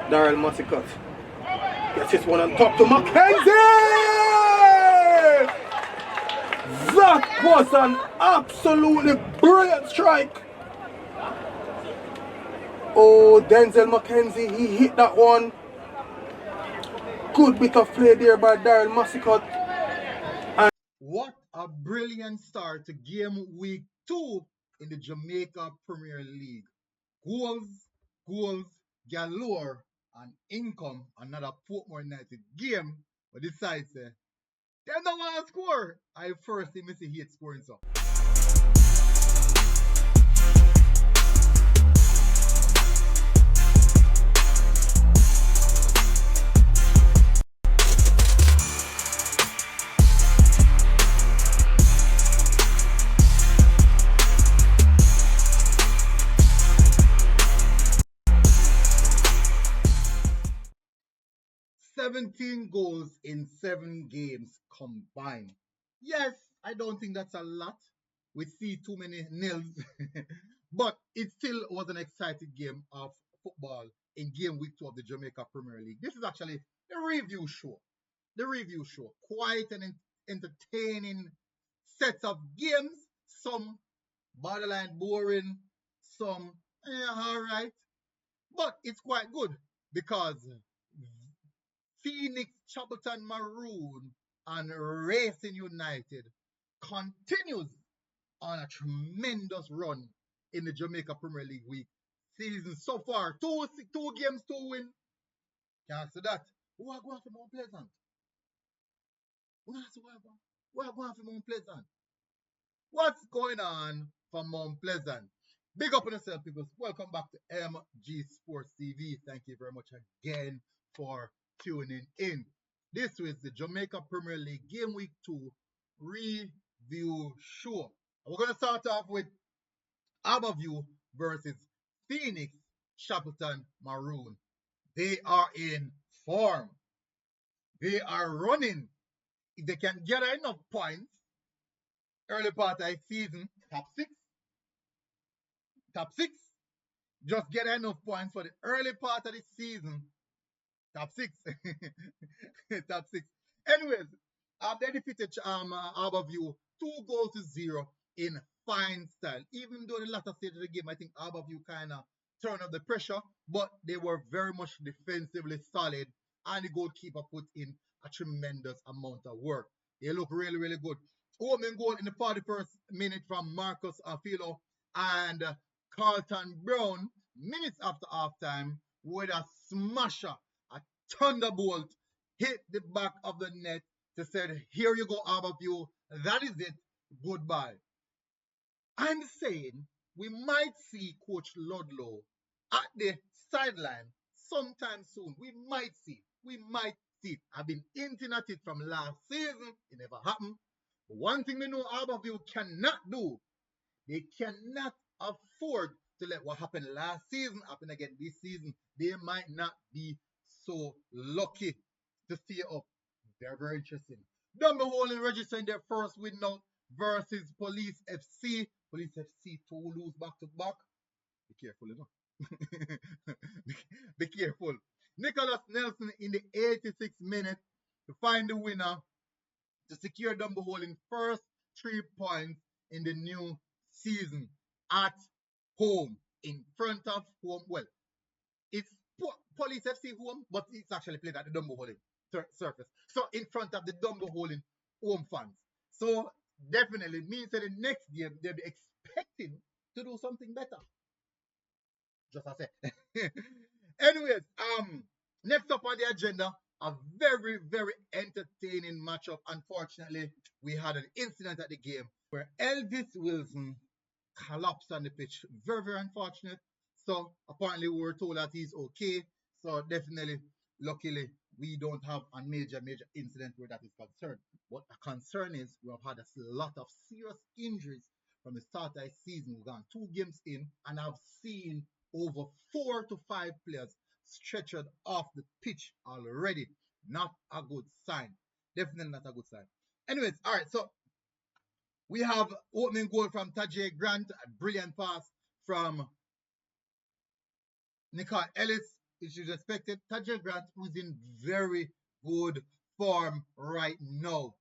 Daryl Massicott. Gets this one on top to Mackenzie! That was an absolutely brilliant strike. Oh, Denzel Mackenzie, he hit that one. Good bit of play there by Daryl Massicott. What a brilliant start to game week 2 in the Jamaica Premier League. Goals galore, and income. Another Portmore United game. But this side say, they don't want to score. I first see Missy hate scoring so. 17 goals in 7 games combined. Yes, I don't think that's a lot. We see too many nils, but it still was an exciting game of football in game week 2 of the Jamaica Premier League. This is actually the review show. The review show. Quite an entertaining set of games. Some borderline boring, some alright. But it's quite good because Pheonix, Chapelton Maroon, and Racing United continues on a tremendous run in the Jamaica Premier League week season so far. Two games, 2 wins. Can't say that. Who are going for Mount Pleasant? Who are going for Mount Pleasant? What's going on for Mount Pleasant? Big up on yourself, people. Welcome back to MG Sports TV. Thank you very much again for tuning in. This is the Jamaica Premier League Game Week 2 review show. We're going to start off with Harbour versus Pheonix, Chapelton Maroon. They are in form. They are running. If they can get enough points, early part of the season, top six. Just get enough points for the early part of the season. Top 6. Top 6. Anyways, they defeated Harbour 2-0 in fine style. Even though in the latter stage of the game, I think Harbour kind of turned up the pressure, but they were very much defensively solid, and the goalkeeper put in a tremendous amount of work. They look really, really good. Opening goal in the 41st minute from Marcus Afilo and Carlton Brown, minutes after halftime, with a smasher, a thunderbolt, hit the back of the net to say, here you go, Harbour, that is it, goodbye. I'm saying we might see Coach Ludlow at the sideline sometime soon. We might see it. I've been hinting at it from last season. It never happened. But one thing we know Harbour cannot do, they cannot afford to let what happened last season happen again this season. They might not be so lucky to stay up. Very, very interesting. Dunbeholden registering their first win now versus Police FC. Police FC 2 lose back to back. Be careful, you know. Be careful. Nicholas Nelson in the 86th minute to find the winner to secure Dunbeholden's first 3 points in the new season at home, in front of home. Well, it's Police FC home, but it's actually played at the Dunbeholden surface. So in front of the Dunbeholden home fans. So definitely means that the next game they'll be expecting to do something better. Just as I said. Anyways, next up on the agenda, a very, very entertaining matchup. Unfortunately, we had an incident at the game where Elvis Wilson collapsed on the pitch. Very, very unfortunate. So apparently we were told that he's okay. So definitely, luckily, we don't have a major incident where that is concerned. What the concern is, we have had a lot of serious injuries from the start of the season. We've gone 2 games in, and I've seen over 4 to 5 players stretchered off the pitch already. Not a good sign. Definitely not a good sign. Anyways, all right, so we have opening goal from Tajay Grant, a brilliant pass from Nicole Ellis, it is expected. Tajay Grant, who's in very good form right now.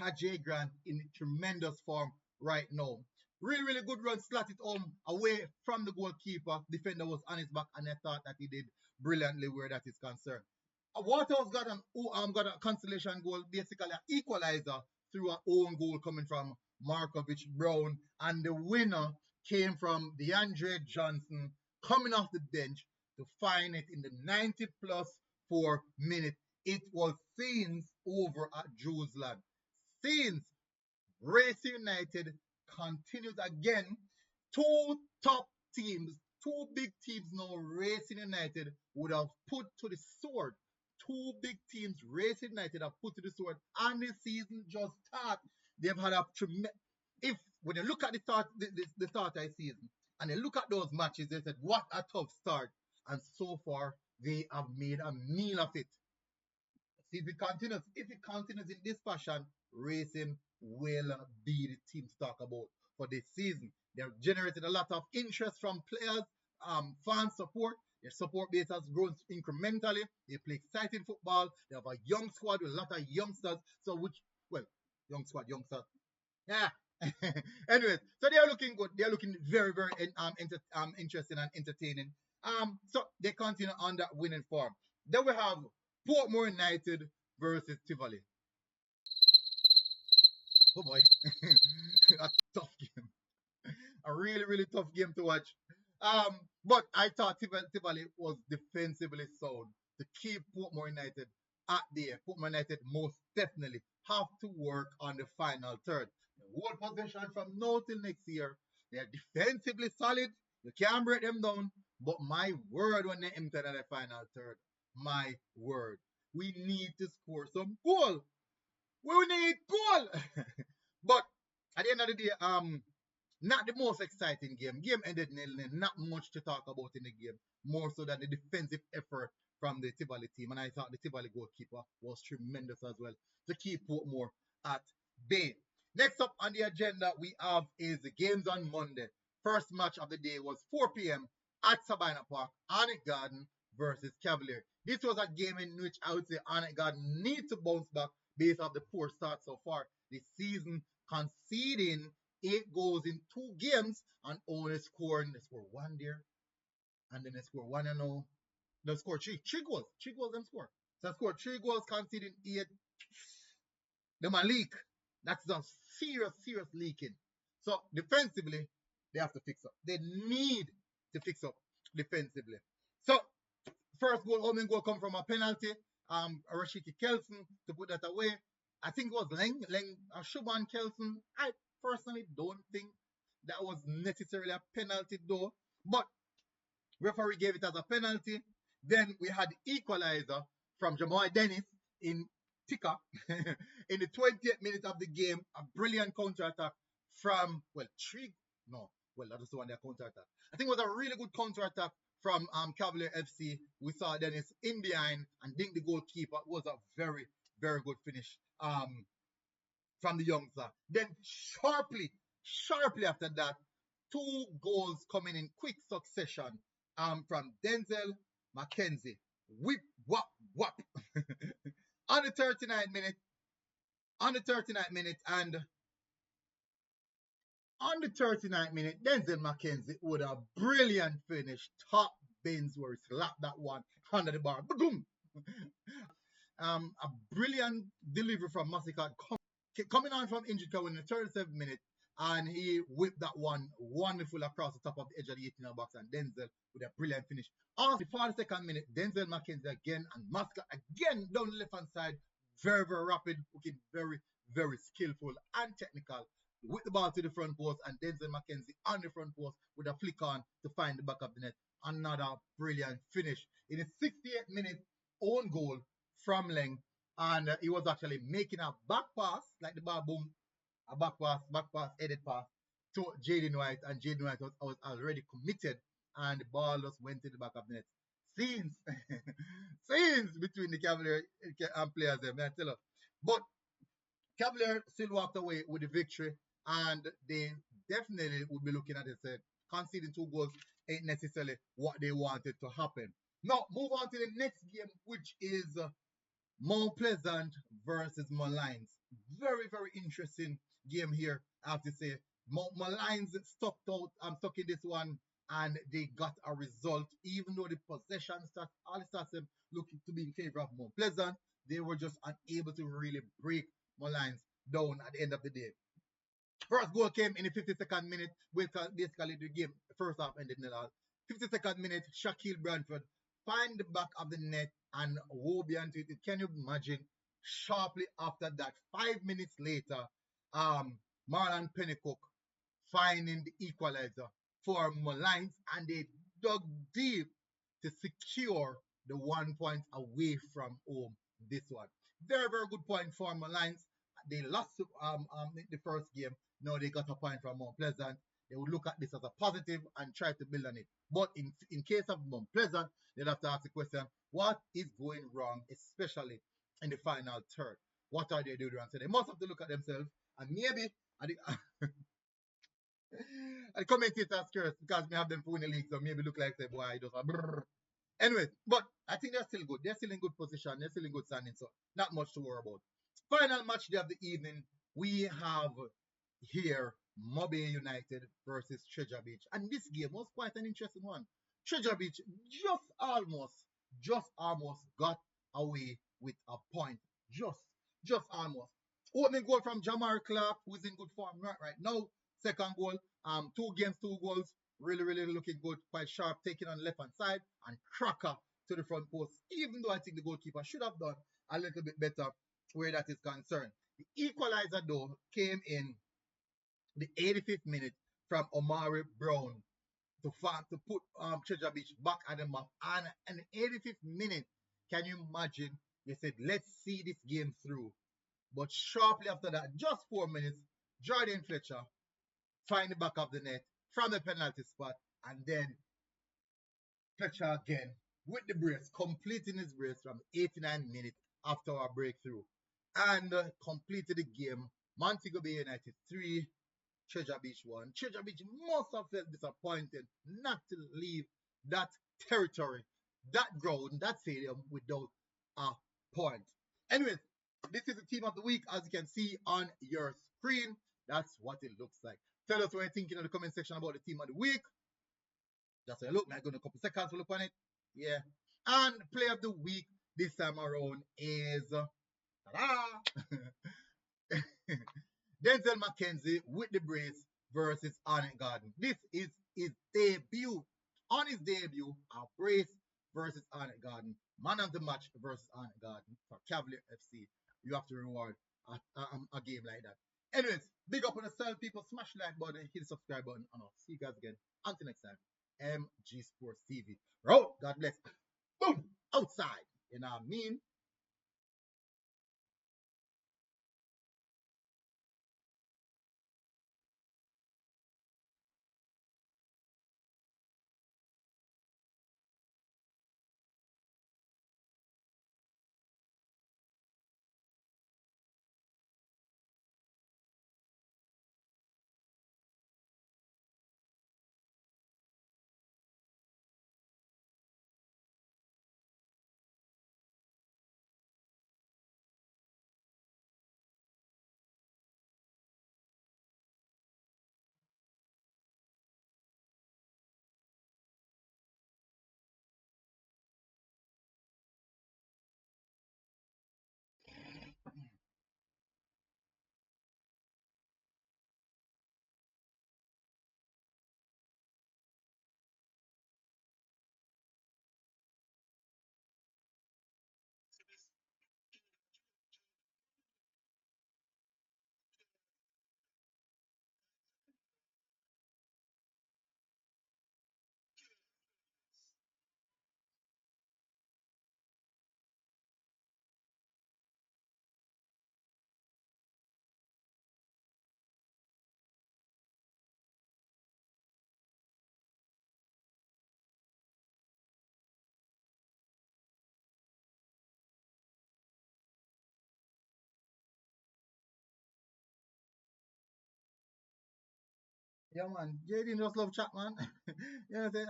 Tajay Grant in tremendous form right now. Really, really good run, slotted home away from the goalkeeper. Defender was on his back, and I thought that he did brilliantly where that is concerned. Waterhouse got a consolation goal, basically an equalizer through an own goal coming from Markovich Brown, and the winner came from DeAndre Johnson coming off the bench to find it in the 90 plus 4 minute. It was scenes over at Jerusalem. Scenes. Racing United continues again. Two top teams, two big teams now, Racing United would have put to the sword. Two big teams, Racing United have put to the sword, and the season just started. They've had a tremendous. If when you look at the start of the season and you look at those matches, they said, "What a tough start!" And so far, they have made a meal of it. See if it continues in this fashion, Racing will be the team to talk about for this season. They've generated a lot of interest from players, fan support. Their support base has grown incrementally. They play exciting football. They have a young squad with a lot of youngsters. Young squad, youngsters. Yeah. Anyways, so they are looking good. They are looking very, very interesting and entertaining. So they continue on that winning form. Then we have Portmore United versus Tivoli. Oh boy, a tough game. A really, really tough game to watch. But I thought Tivoli was defensively sound to keep Portmore United at there. Portmore United most definitely have to work on the final third. They hold possession from now till next year. They are defensively solid. You can't break them down. But my word, when they enter the final third, my word, we need to score some goal. We need goal. But at the end of the day, not the most exciting game. Game ended nil-nil. Not much to talk about in the game. More so than the defensive effort from the Tivoli team. And I thought the Tivoli goalkeeper was tremendous as well to keep Portmore at bay. Next up on the agenda we have is the games on Monday. First match of the day was 4 p.m. at Sabina Park, Arnett Garden versus Cavalier. This was a game in which I would say Arnett Garden need to bounce back based off the poor start so far this season, conceding 8 goals in 2 games and only scoring. They score 1 there, and then they score 1 and 0. They score 3 goals. 3 goals them score. So they score 3 goals, conceding 8. Them a leak. That's a serious leaking. So defensively, they have to fix up. They need to fix up defensively. So first goal, home goal come from a penalty. Rashiki Kelson to put that away. I think it was Shuban Kelson. I personally don't think that was necessarily a penalty though. But referee gave it as a penalty. Then we had the equalizer from Jamal Dennis in Tika in the 20th minute of the game. A brilliant counter-attack from, that was the one that counter-attack. I think it was a really good counter-attack from Cavalier FC. We saw Dennis in behind and dink the goalkeeper. It was a very, very good finish from the youngster. Then sharply after that, 2 goals coming in quick succession from Denzel McKenzie. Whip, whop, whop. On the 39th minute, Denzel McKenzie with a brilliant finish. Top bins where he slapped that one under the bar. Boom! A brilliant delivery from Massicard coming on from injured cover in the 37th minute, and he whipped that one wonderful across the top of the edge of the 18 box, and Denzel with a brilliant finish. On the 42nd minute, Denzel McKenzie again, and Massicard again down the left hand side. Very, very rapid, looking very, very skillful and technical. With the ball to the front post, and Denzel McKenzie on the front post with a flick on to find the back of the net. Another brilliant finish. In the 68th minute, own goal from Leng, and he was actually making a back pass, like the ball boom, a back pass, headed pass to Jaden White, and Jaden White was already committed, and the ball just went to the back of the net. Scenes between the Cavalier players there, man, tell you. But Cavalier still walked away with the victory, and they definitely would be looking at it and said, conceding 2 goals ain't necessarily what they wanted to happen. Now, move on to the next game, which is Mount Pleasant versus Molynes. Very, very interesting game here, I have to say. Molynes stuck out, I'm stuck in this one, and they got a result. Even though the possession stat, all the stats looking to be in favor of Mount Pleasant, they were just unable to really break Molynes down at the end of the day. First goal came in the 52nd minute, basically the game, first half ended in the 52nd minute, Shaquille Branford find the back of the net and wove into it. Can you imagine? Sharply after that, 5 minutes later, Marlon Pennycook finding the equalizer for Molynes, and they dug deep to secure the 1 point away from home. This one, very very good point for Molynes. They lost the first game. Now they got a point from Mount Pleasant. They would look at this as a positive and try to build on it. But in case of Mount Pleasant, they'd have to ask the question, what is going wrong, especially in the final third? What are they doing wrong? So they must have to look at themselves, and maybe I think the commentators curse because we have them in the league, so maybe look like say, boy, it does a brrr. Anyway, but I think they're still good. They're still in good position. They're still in good standing, so not much to worry about. Final match day of the evening, we have here Mobay United versus Treasure Beach. And this game was quite an interesting one. Treasure Beach just almost got away with a point. Just almost. Opening goal from Jamar Clark, who is in good form right now. Second goal, 2 games, 2 goals. Really, really looking good. Quite sharp, taking on the left hand side and cracker to the front post. Even though I think the goalkeeper should have done a little bit better where that is concerned. The equalizer though came in the 85th minute from Omari Brown to put Treasure Beach back at the map. And in the 85th minute, can you imagine? They said, let's see this game through. But shortly after that, just 4 minutes, Jordan Fletcher find the back of the net from the penalty spot, and then Fletcher again with the brace, completing his brace from 89 minutes after our breakthrough, and completed the game. Montego Bay United 3, Treasure Beach 1. Treasure Beach must have felt disappointed not to leave that territory, that ground, that stadium without a point. Anyways, this is the team of the week, as you can see on your screen. That's what it looks like. Tell us what you're thinking in the comment section about the team of the week. Just a look, might go in a couple seconds to look on it. Yeah. And player of the week this time around is Denzel McKenzie with the brace versus Arnett Garden. This is his debut. On his debut, a brace versus Arnett Garden. Man of the match versus Arnett Garden for Cavalier FC. You have to reward a game like that. Anyways, big up on yourself, people. Smash the like button, hit the subscribe button, and I'll see you guys again. Until next time, MG Sports TV. Bro, God bless. Boom! Outside. You know what I mean? Yeah, man. Jaden just love chat, man. You know what I'm saying?